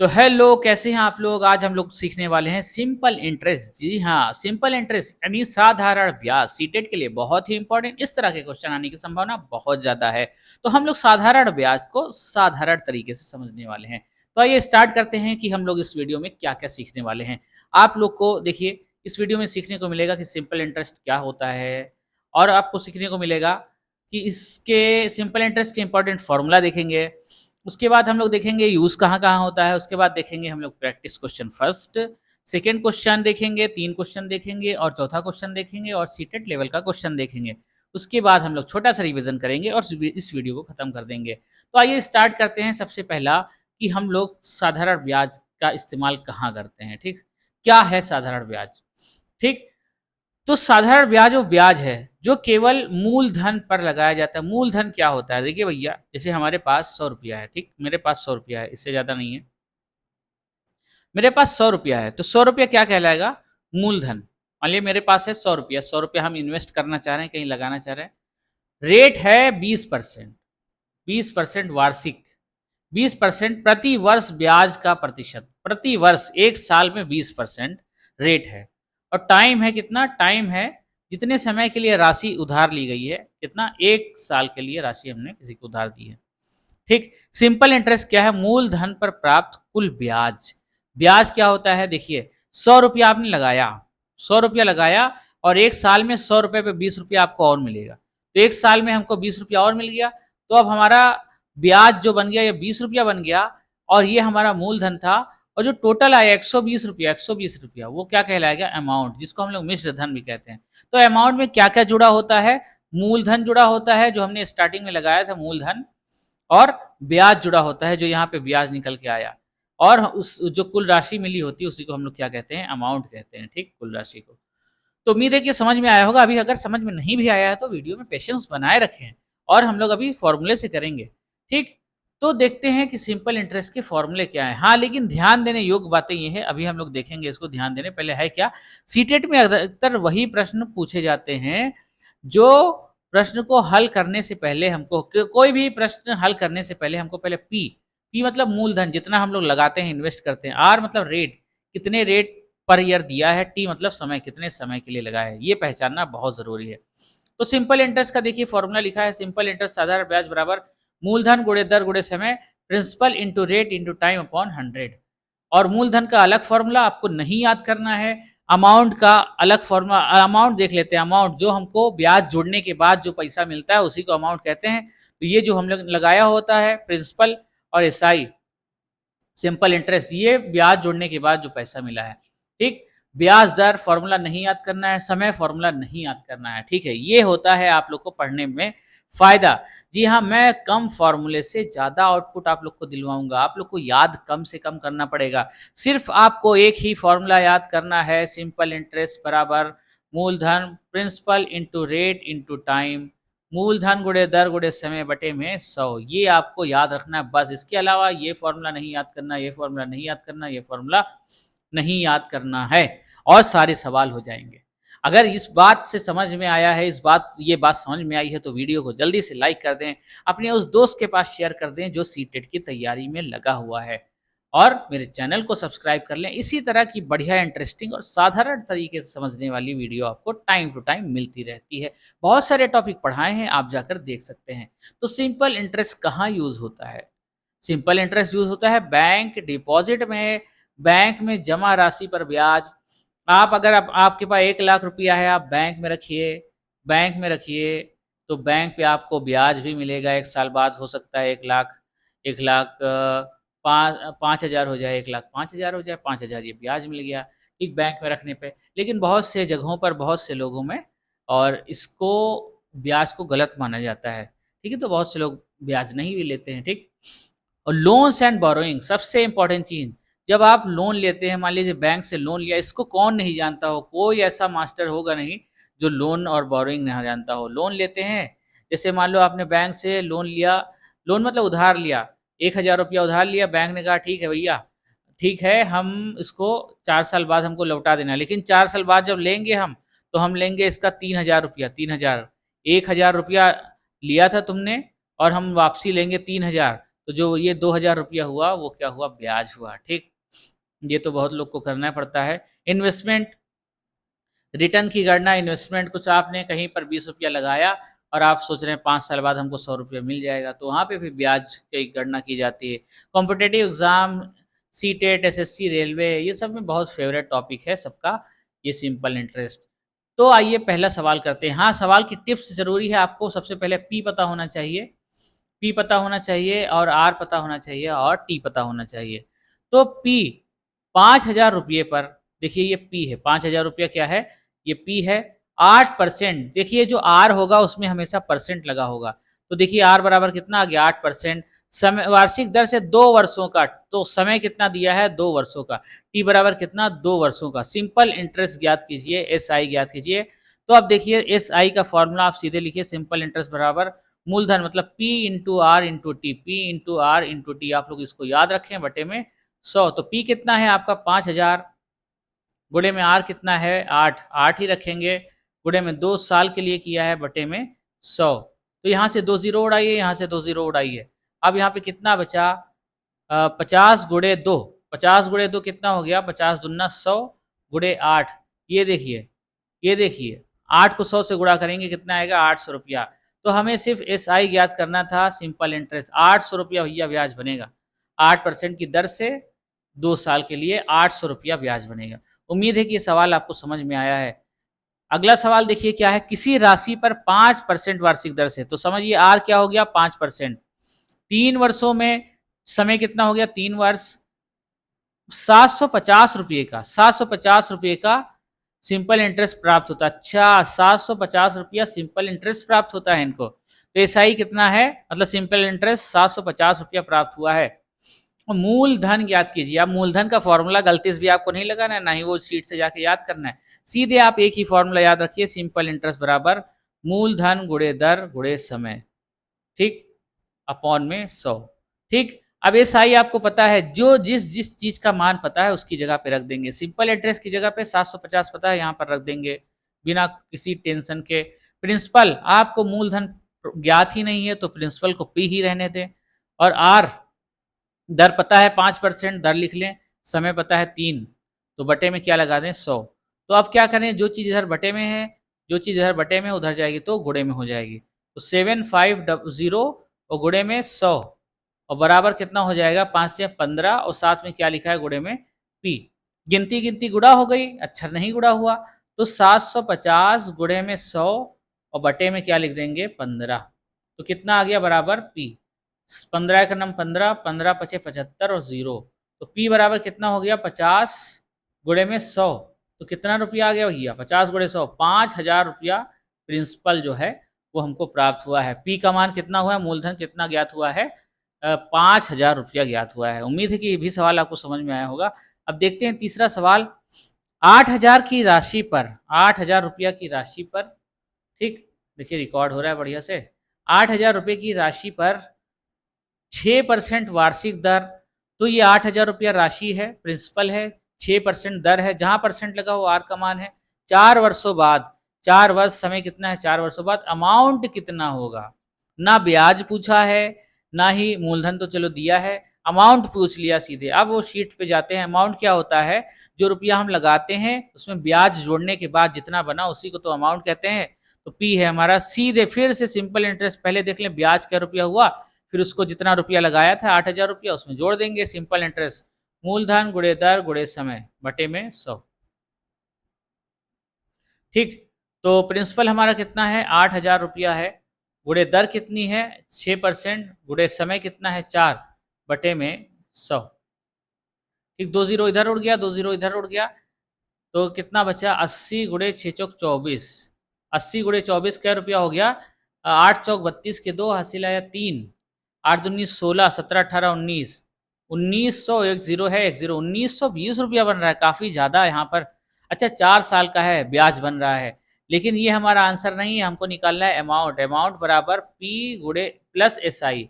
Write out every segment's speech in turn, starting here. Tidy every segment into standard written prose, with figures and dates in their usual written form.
तो हेलो, कैसे हैं आप लोग? आज हम लोग सीखने वाले हैं सिंपल इंटरेस्ट। जी हाँ, सिंपल इंटरेस्ट यानी साधारण ब्याज। सीटेट के लिए बहुत ही इंपॉर्टेंट, इस तरह के क्वेश्चन आने की संभावना बहुत ज़्यादा है। तो हम लोग साधारण ब्याज को साधारण तरीके से समझने वाले हैं। तो आइए स्टार्ट करते हैं कि हम लोग इस वीडियो में क्या-क्या सीखने वाले हैं। आप लोग को देखिए, इस वीडियो में सीखने को मिलेगा कि सिंपल इंटरेस्ट क्या होता है और आपको सीखने को मिलेगा कि इसके सिंपल इंटरेस्ट के इंपॉर्टेंट फॉर्मूला देखेंगे। उसके बाद हम लोग देखेंगे यूज़ कहाँ-कहाँ होता है, उसके बाद देखेंगे हम लोग practice question first, second question देखेंगे, 3 क्वेश्चन देखेंगे और चौथा क्वेश्चन देखेंगे और सीटेट लेवल का क्वेश्चन देखेंगे। उसके बाद हम लोग छोटा-सा रिवीजन करेंगे और इस वीडियो को खत्म कर देंगे। तो आइए स्टार्ट करते हैं सबसे पहला कि हम लोग साधारण ब्याज का इस्तेमाल कहाँ करते हैं, ठीक? क्या है साधारण ब्याज? ठीक? तो साधारण ब्याज वो ब्याज है जो केवल मूलधन पर लगाया जाता है। मूलधन क्या होता है? देखिए भैया, जैसे हमारे पास 100 रुपया है, ठीक? मेरे पास 100 रुपया है, इससे ज़्यादा नहीं है। मेरे पास 100 रुपया है, तो 100 रुपया क्या कहलाएगा? मूलधन। मान लीजिए मेरे पास है 100 रुपया, 100 रुपया हम इन्वेस्ट करना चाह रहे हैं, कहीं लगाना चाह रहे हैं। रेट है 20%, 20% वार्षिक, 20% प्रति वर्ष ब्याज का प्रतिशत। प्रति वर्ष 1 साल में 20% रेट है। और टाइम है कितना? टाइम है जितने समय के लिए राशि उधार ली गई है, कितना? 1 साल के लिए राशि हमने किसी को उधार दी है। ठीक? सिंपल इंटरेस्ट क्या है? मूलधन पर प्राप्त कुल ब्याज। ब्याज क्या होता है? देखिए, 100 रुपया आपने लगाया, 100 रुपया लगाया और 1 साल में 100 रुपए पे 20 रुपया आपको और मिलेगा। तो 1 साल में हमको 20 रुपया और मिल गया, तो अब हमारा ब्याज जो बन गया ये 20 रुपया बन गया और ये हमारा मूलधन था। और जो टोटल आया 120 रुपया, 120 रुपया, वो क्या कहलाएगा? अमाउंट, जिसको हम लोग मिश्र धन भी कहते हैं। तो अमाउंट में क्या-क्या जुड़ा होता है? मूलधन जुड़ा होता है, जो हमने स्टार्टिंग में लगाया था मूलधन, और ब्याज जुड़ा होता है, जो यहाँ पे ब्याज निकल के आया। और उस जो कुल राशि मिली होती है उसी को हम लोग क्या कहते हैं? अमाउंट कहते हैं, ठीक? कुल राशि को। तो उम्मीद है कि समझ में आया होगा। अभी अगर समझ में नहीं भी आया है तो वीडियो में पेशेंस बनाए रखें और हम लोग अभी फॉर्मूले से करेंगे, ठीक? तो देखते हैं कि सिंपल इंटरेस्ट के फॉर्मूले क्या हैं। हाँ, लेकिन ध्यान देने योग्य बातें ये हैं, अभी हम लोग देखेंगे इसको, ध्यान देने पहले है क्या? सीटेट में अधिकतर वही प्रश्न पूछे जाते हैं जो प्रश्न को हल करने से पहले हमको कोई भी प्रश्न हल करने से पहले हमको पहले पी मतलब मूलधन, जितना हम लोग लगाते हैं, इन्वेस्ट करते हैं। आर मतलब रेट, कितने रेट पर ईयर दिया है। टी मतलब समय, कितने समय के लिए लगाया है, ये पहचानना बहुत ज़रूरी है। तो सिंपल इंटरेस्ट का देखिए फॉर्मूला लिखा है। सिंपल इंटरेस्ट साधारण ब्याज बराबर मूलधन गुणे दर गुणे समय, principal into rate into time upon 100। और मूलधन का अलग फॉर्मूला आपको नहीं याद करना है, अमाउंट का अलग फॉर्मूला। अमाउंट देख लेते हैं। अमाउंट जो हमको ब्याज जोड़ने के बाद जो पैसा मिलता है उसी को अमाउंट कहते हैं। तो ये जो हम लोग लगाया होता है प्रिंसिपल और एसआई, सिंपल इंटरेस्ट, ये ब्याज जोड़ने के बाद जो पैसा मिला है, ठीक? ब्याज दर फॉर्मूला नहीं याद करना है, समय फॉर्मूला नहीं याद करना है, ठीक है? ये होता है आप लोग को पढ़ने में फ़ायदा। जी हाँ, मैं कम फॉर्मूले से ज़्यादा आउटपुट आप लोग को दिलवाऊँगा। आप लोग को याद कम से कम करना पड़ेगा। सिर्फ़ आपको एक ही फॉर्मूला याद करना है, सिंपल इंटरेस्ट बराबर मूलधन principal into rate into time, मूलधन गुणे दर गुणे समय बटे में 100। ये आपको याद रखना है बस। इसके अलावा ये फॉर्मूला नहीं याद करना, ये फॉर्मूला नहीं याद करना, ये फॉर्मूला नहीं याद करना है और सारे सवाल हो जाएँगे। अगर इस बात से समझ में आया है, ये बात समझ में आई है तो वीडियो को जल्दी से लाइक कर दें, अपने उस दोस्त के पास शेयर कर दें जो सीटेट की तैयारी में लगा हुआ है। और मेरे चैनल को सब्सक्राइब कर लें। इसी तरह की बढ़िया, इंटरेस्टिंग और साधारण तरीके से समझने वाली वीडियो आपको टाइम टू टाइम मिलती रहती है। बहुत सारे टॉपिक पढ़ाए हैं, आप जाकर देख सकते हैं। तो सिंपल इंटरेस्ट कहाँ यूज़ होता है? सिंपल इंटरेस्ट यूज़ होता है बैंक डिपॉज़िट में, बैंक में जमा राशि पर ब्याज। अगर आपके पास 1 लाख रुपया है, आप बैंक में रखिए, तो बैंक पे आपको ब्याज भी मिलेगा। 1 साल बाद हो सकता है 1 लाख 5,000 हो जाए, 1 लाख 5,000 हो जाए, 5,000 ये ब्याज मिल गया, ठीक, बैंक में रखने पे। लेकिन बहुत से जगहों पर, बहुत से लोगों में और इसको ब्याज को गलत माना जाता है, ठीक है? तो बहुत से लोग ब्याज नहीं भी लेते हैं, ठीक? और लोन्स एंड बोरोइंग सबसे इम्पोर्टेंट चीज़, जब आप लोन लेते हैं, मान लीजिए बैंक से लोन लिया, इसको कौन नहीं जानता हो? कोई ऐसा मास्टर होगा नहीं जो लोन और बोरोइंग ना जानता हो। लोन लेते हैं, जैसे मान लो आपने बैंक से लोन लिया, लोन मतलब उधार लिया, 1,000 रुपया उधार लिया, बैंक ने कहा ठीक है भैया, ठीक है, हम इसको 4 साल बाद हमको लौटा देना है। लेकिन 4 साल बाद जब लेंगे हम, तो हम लेंगे इसका 3,000 रुपया, 3,000, 1,000 रुपया लिया था तुमने और हम वापसी लेंगे 3,000, तो जो ये 2000 रुपया हुआ वो क्या हुआ, ब्याज हुआ। ठीक, ये तो बहुत लोग को करना पड़ता है। इन्वेस्टमेंट रिटर्न की गणना, इन्वेस्टमेंट कुछ आपने कहीं पर 20 रुपया लगाया और आप सोच रहे हैं 5 साल बाद हमको 100 रुपया मिल जाएगा, तो वहाँ पे भी ब्याज की गणना की जाती है। Competitive exam, CTET, SSC, railway, ये सब में बहुत फेवरेट टॉपिक है सबका, ये सिंपल इंटरेस्ट। तो आइए पहला सवाल करते हैं। हाँ, सवाल की टिप्स ज़रूरी है, आपको सबसे पहले पी पता होना चाहिए, पी पता होना चाहिए और आर पता होना चाहिए और टी पता होना चाहिए। तो पी 5,000 रुपये पर, देखिए ये पी है, 5,000 रुपया क्या है, ये पी है। 8%, देखिए जो आर होगा उसमें हमेशा परसेंट लगा होगा, तो देखिए आर बराबर कितना आ गया, 8%। समय वार्षिक दर से 2 वर्षों का, तो समय कितना दिया है, 2 वर्षों का। टी बराबर कितना, 2 वर्षों का। सिंपल इंटरेस्ट ज्ञात कीजिए, एस आई ज्ञात कीजिए। तो अब देखिए एस आई का फॉर्मूला आप सीधे लिखिए, सिंपल इंटरेस्ट बराबर मूलधन मतलब P into R into T, P into R into T, आप लोग इसको याद रखें, बटे में 100। तो P कितना है आपका 5,000, गुणे में आर कितना है 8, 8 ही रखेंगे, गुणे में 2 साल के लिए किया है, बटे में 100। तो यहाँ से 2 जीरो उड़ाइए, यहाँ से 2 जीरो उड़ाइए। अब यहाँ पे कितना बचा, 50 गुणे 2, 50 गुणे 2 कितना हो गया, 50 दूना 100 गुणे 8, ये देखिए, ये देखिए 8 को 100 से गुणा करेंगे कितना आएगा, 800 रुपया। तो हमें सिर्फ एस आई ज्ञात करना था, सिंपल इंटरेस्ट। 800 रुपया भैया ब्याज बनेगा, 8% की दर से 2 साल के लिए 800 रुपया ब्याज बनेगा। उम्मीद है कि ये सवाल आपको समझ में आया है। अगला सवाल देखिए क्या है, किसी राशि पर 5% वार्षिक दर से, तो समझिए आर क्या हो गया, 5%। 3 वर्षों में समय कितना हो गया, 3 वर्ष, 750 रुपये का, 750 रुपये का सिंपल इंटरेस्ट प्राप्त होता है। अच्छा, 750 रुपया सिंपल इंटरेस्ट प्राप्त होता है इनको। तो एसआई कितना है, मतलब सिंपल इंटरेस्ट 750 रुपया प्राप्त हुआ है। मूलधन ज्ञात कीजिए। अब मूलधन का फॉर्मूला गलती से भी आपको नहीं लगाना है, ना ही वो शीट से जाके याद करना है। सीधे आप एक ही फॉर्मूला याद रखिए, सिंपल इंटरेस्ट बराबर मूलधन गुणे दर गुणे समय, ठीक, अपॉन में 100। ठीक, अब ये साई आपको पता है, जो जिस जिस चीज का मान पता है उसकी जगह पे रख देंगे। सिंपल इंटरेस्ट की जगह पे 750 पता है, यहाँ पर रख देंगे बिना किसी टेंशन के। प्रिंसिपल, आपको मूलधन ज्ञात ही नहीं है तो प्रिंसिपल को पी ही रहने दें। और आर, दर पता है 5%, दर लिख लें। समय पता है 3, तो बटे में क्या लगा दें, 100। तो अब क्या करें, जो चीज़ इधर बटे में है, जो चीज़ इधर बटे में उधर जाएगी तो गुणे में हो जाएगी। तो 750 और गुणे में 100 और बराबर कितना हो जाएगा, 5 से 15 और साथ में क्या लिखा है, गुणे में पी। गिनती गिनती गुणा हो गई, अक्षर नहीं गुणा हुआ, तो 750 गुणे में 100 और बटे में क्या लिख देंगे, 15। तो कितना आ गया, बराबर पी। 15 का नाम 15, 15 पचे 75 और 0, तो पी बराबर कितना हो गया, 50 गुणे में 100। तो कितना रुपया आ गया भैया, 50 गुणे 100, 5,000 रुपया प्रिंसिपल जो है वो हमको प्राप्त हुआ है। पी का मान कितना हुआ है, मूलधन कितना ज्ञात हुआ है, 5,000 रुपया ज्ञात हुआ है। उम्मीद है कि ये भी सवाल आपको समझ में आया होगा। अब देखते हैं तीसरा सवाल। 8,000 की राशि पर, 8,000 रुपया की राशि पर, ठीक, देखिए रिकॉर्ड हो रहा है बढ़िया से। 8,000 रुपये की राशि पर 6% वार्षिक दर, तो ये 8,000 रुपया राशि है, प्रिंसिपल है, 6% दर है, जहां परसेंट लगा वो आर का मान है। 4 वर्षों बाद, 4 वर्ष समय कितना है, 4 वर्षों बाद अमाउंट कितना होगा, ना ब्याज पूछा है, ना ही मूलधन तो चलो दिया है, अमाउंट पूछ लिया सीधे। अब वो शीट पे जाते हैं। अमाउंट क्या होता है, जो रुपया हम लगाते हैं उसमें ब्याज जोड़ने के बाद जितना बना उसी को तो अमाउंट कहते हैं। तो पी है हमारा, सीधे फिर से सिंपल इंटरेस्ट, पहले देख लें ब्याज क्या रुपया हुआ, फिर उसको जितना रुपया लगाया था 8,000 रुपया उसमें जोड़ देंगे, सिंपल इंटरेस्ट मूलधन गुणे दर गुणे समय बटे में 100। ठीक, तो प्रिंसिपल हमारा कितना है, 8,000 रुपया है, गुणे दर कितनी है 6%, गुणे समय कितना है 4 बटे में 100। ठीक, 2 जीरो इधर उड़ गया, 2 जीरो इधर उड़ गया, तो कितना बचा, 80 गुणे 6 चौक 24, 80 गुणे 24 क्या रुपया हो गया, 8 चौक 32 के 2 हासिल आया 3, 8 दूनी 16, 17 18 19, 1900, एक जीरो है, एक जीरो, 1920 रुपया बन रहा है, काफ़ी ज़्यादा यहाँ पर। अच्छा, 4 साल का है, ब्याज बन रहा है, लेकिन ये हमारा आंसर नहीं है, हमको निकालना है अमाउंट। अमाउंट बराबर पी गुणे plus S I,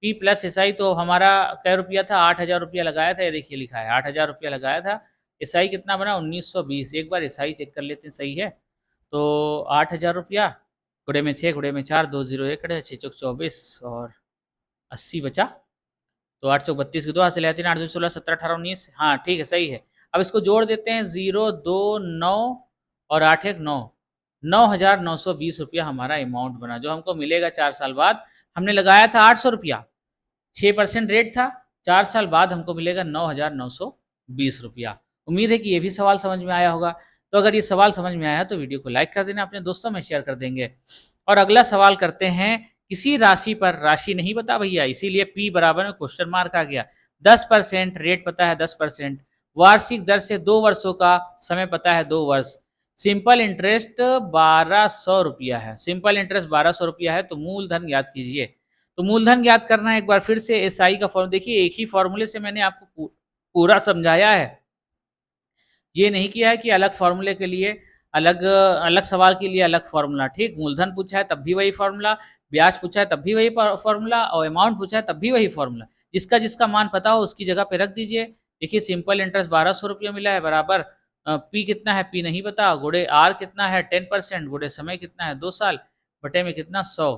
P plus S I, तो हमारा कै रुपया था, 8,000 रुपया लगाया था, ये देखिए लिखा है 8,000 रुपया लगाया था। एसआई कितना बना, 1920। एक बार एसआई चेक कर लेते हैं, सही है। तो 8,000 रुपया गुणे में 6 गुणे में 4, 2 जीरो एक 6 चौक 24 और 80 बचा। तो 8 चौक 32 की 2 हासिल है 3 8 2 16 17 18 19 हाँ ठीक है सही है। अब इसको जोड़ देते हैं 0 2 9 और 8 1 9 9,920 रुपया हमारा अमाउंट बना जो हमको मिलेगा 4 साल बाद। हमने लगाया था 800 रुपया 6% रेट था 4 साल बाद हमको मिलेगा 9,920 रुपया। उम्मीद है कि ये भी सवाल समझ में आया होगा। तो अगर ये सवाल समझ में आया तो वीडियो को लाइक कर देना, अपने दोस्तों में शेयर कर देंगे। और अगला सवाल करते हैं, किसी राशि पर राशि नहीं पता भैया इसीलिए P बराबर में क्वेश्चन मार्क आ गया। 10% रेट पता है 10%, वार्षिक दर से 2 वर्षों का समय पता है 2 वर्ष, सिंपल इंटरेस्ट 1200 रुपया है। सिंपल इंटरेस्ट 1200 रुपया है तो मूलधन ज्ञात कीजिए। तो मूलधन ज्ञात करना है एक बार फिर से एसआई का फॉर्मूला देखिए एक ही फॉर्मूले से मैंने आपको पूरा समझाया है। ये नहीं किया है कि अलग फॉर्मूले के लिए अलग अलग सवाल के लिए अलग फॉर्मूला। ठीक, मूलधन पूछा है तब भी वही फॉर्मूला, ब्याज पूछा है तब भी वही फॉर्मूला और अमाउंट पूछा है तब भी वही फॉर्मूला। जिसका जिसका मान पता हो उसकी जगह पे रख दीजिए। देखिए सिंपल इंटरेस्ट 1200 रुपया मिला है बराबर पी कितना है पी नहीं पता गुड़े आर कितना है 10% गुड़े समय कितना है 2 साल बटे में कितना 100।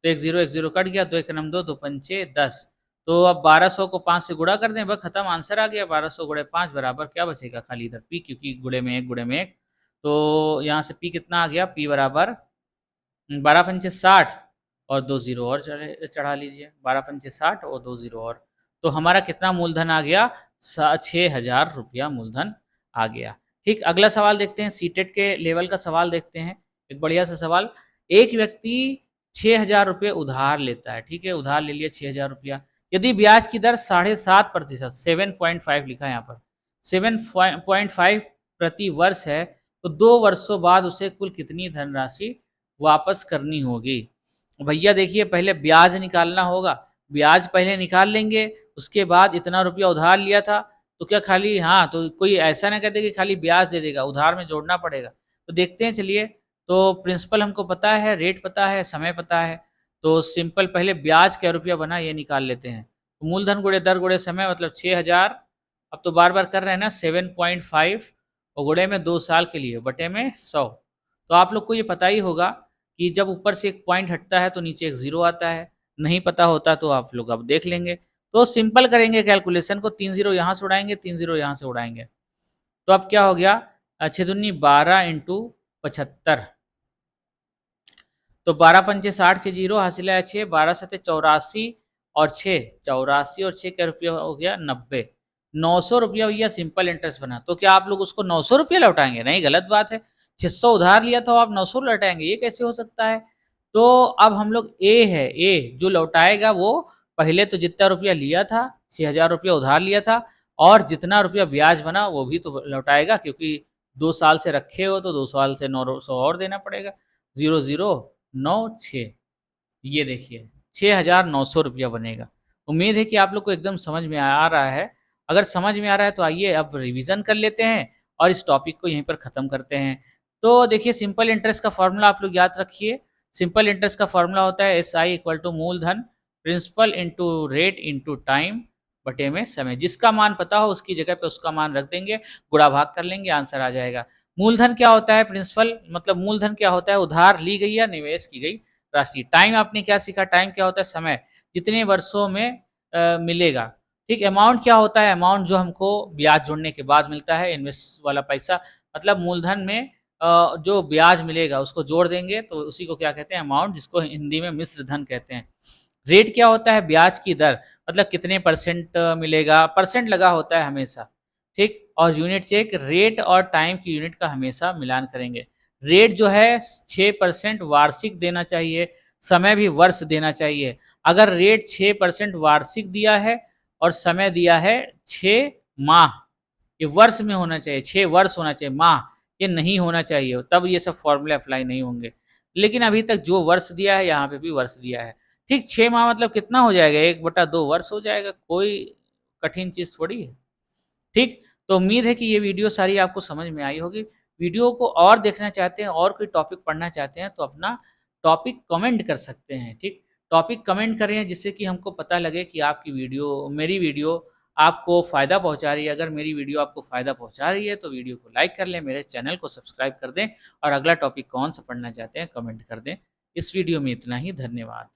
तो एक जीरो कट गया, 2 एकम 2 2 पंचे 10। तो अब 1200 को 5 से गुणा कर दें, बस खत्म, आंसर आ गया। 1200 गुणे 5 बराबर क्या बचेगा खाली इधर पी, क्योंकि गुणे में 1 तो यहाँ से पी कितना आ गया, पी बराबर 12 पंचे 60 और 2 जीरो और चढ़ा लीजिए, 12 पंचे 60 और 2 जीरो और। तो हमारा कितना मूलधन आ गया, 6,000 रुपया मूलधन आ गया। ठीक, अगला सवाल देखते हैं, सीटेट के लेवल का सवाल देखते हैं। एक बढ़िया सा सवाल, एक व्यक्ति 6,000 रुपये उधार लेता है। ठीक है, उधार ले लिया 6,000 रुपया। यदि ब्याज की दर 7.5% 7.5 लिखा है यहाँ पर 7.5 प्रति वर्ष है तो 2 वर्षों बाद उसे कुल कितनी धनराशि वापस करनी होगी। भैया देखिए पहले ब्याज निकालना होगा, ब्याज पहले निकाल लेंगे, उसके बाद इतना रुपया उधार लिया था तो क्या खाली हाँ तो कोई ऐसा ना कहते कि खाली ब्याज दे देगा, उधार में जोड़ना पड़ेगा। तो देखते हैं चलिए। तो प्रिंसिपल हमको पता है, रेट पता है, समय पता है, तो सिंपल पहले ब्याज क्या रुपया बना ये निकाल लेते हैं। तो मूलधन गुणे दर गुणे समय मतलब 6,000। अब तो बार बार कर रहे हैं ना 7.5 और गुणे में 2 साल के लिए बटे में 100। तो आप लोग को ये पता ही होगा कि जब ऊपर से एक पॉइंट हटता है तो नीचे एक जीरो आता है। नहीं पता होता तो आप लोग अब देख लेंगे। तो सिंपल करेंगे कैलकुलेशन को, 3 जीरो यहाँ से उड़ाएंगे, 3 जीरो यहाँ से उड़ाएंगे। तो अब क्या हो गया, 6 दूनी 12 इंटू 75। तो 12 पंचे 60 के जीरो हासिल है 6, 12 सते 84 और 6 84 और 6 क्या रुपया हो गया 90। 900 रुपया भैया सिंपल इंटरेस्ट बना। तो क्या आप लोग उसको 900 रुपया लौटाएंगे? नहीं, गलत बात है। 600 उधार लिया था आप 900 लौटाएंगे, ये कैसे हो सकता है? तो अब हम लोग ए है, ए जो लौटाएगा वो पहले तो जितना रुपया लिया था 6,000 रुपया उधार लिया था और जितना रुपया ब्याज बना वो भी तो लौटाएगा, क्योंकि 2 साल से रखे हो तो 2 साल से 900 और देना पड़ेगा। 0 0 9 6, ये देखिए 6,900 रुपया बनेगा। उम्मीद है कि आप लोग को एकदम समझ में आ रहा है। अगर समझ में आ रहा है तो आइए अब रिवीजन कर लेते हैं और इस टॉपिक को यहीं पर ख़त्म करते हैं। तो देखिए सिंपल इंटरेस्ट का फॉर्मूला आप लोग याद रखिए। सिंपल इंटरेस्ट का फॉर्मूला होता है SI इक्वल टू मूलधन principal into rate into time बटे में समय। जिसका मान पता हो उसकी जगह पे उसका मान रख देंगे, गुणा भाग कर लेंगे, आंसर आ जाएगा। मूलधन क्या होता है, प्रिंसिपल मतलब मूलधन क्या होता है, उधार ली गई या निवेश की गई राशि। टाइम आपने क्या सीखा, टाइम क्या होता है, समय, जितने वर्षों में मिलेगा। ठीक, अमाउंट क्या होता है, अमाउंट जो हमको ब्याज जोड़ने के बाद मिलता है, इन्वेस्ट वाला पैसा, मतलब मूलधन में जो ब्याज मिलेगा उसको जोड़ देंगे तो उसी को क्या कहते हैं, अमाउंट, जिसको हिंदी में मिश्र धन कहते हैं। रेट क्या होता है, ब्याज की दर, मतलब कितने परसेंट मिलेगा, परसेंट लगा होता है हमेशा। ठीक, और यूनिट चेक, रेट और टाइम की यूनिट का हमेशा मिलान करेंगे। रेट जो है 6% वार्षिक देना चाहिए, समय भी वर्ष देना चाहिए। अगर रेट 6% वार्षिक दिया है और समय दिया है 6 माह, ये वर्ष में होना चाहिए, 6 वर्ष होना चाहिए, माह ये नहीं होना चाहिए, तब ये सब फॉर्मूले अप्लाई नहीं होंगे। लेकिन अभी तक जो वर्ष दिया है यहाँ पे भी वर्ष दिया है। ठीक, 6 माह मतलब कितना हो जाएगा, 1/2 वर्ष हो जाएगा, कोई कठिन चीज़ थोड़ी है। ठीक, तो उम्मीद है कि ये वीडियो सारी आपको समझ में आई होगी। वीडियो को और देखना चाहते हैं और कोई टॉपिक पढ़ना चाहते हैं तो अपना टॉपिक कमेंट कर सकते हैं। ठीक, टॉपिक कमेंट करें जिससे कि हमको पता लगे कि आपकी वीडियो, मेरी वीडियो आपको फ़ायदा पहुंचा रही है। अगर मेरी वीडियो आपको फ़ायदा पहुंचा रही है तो वीडियो को लाइक कर लें, मेरे चैनल को सब्सक्राइब कर दें और अगला टॉपिक कौन सा पढ़ना चाहते हैं कमेंट कर दें। इस वीडियो में इतना ही, धन्यवाद।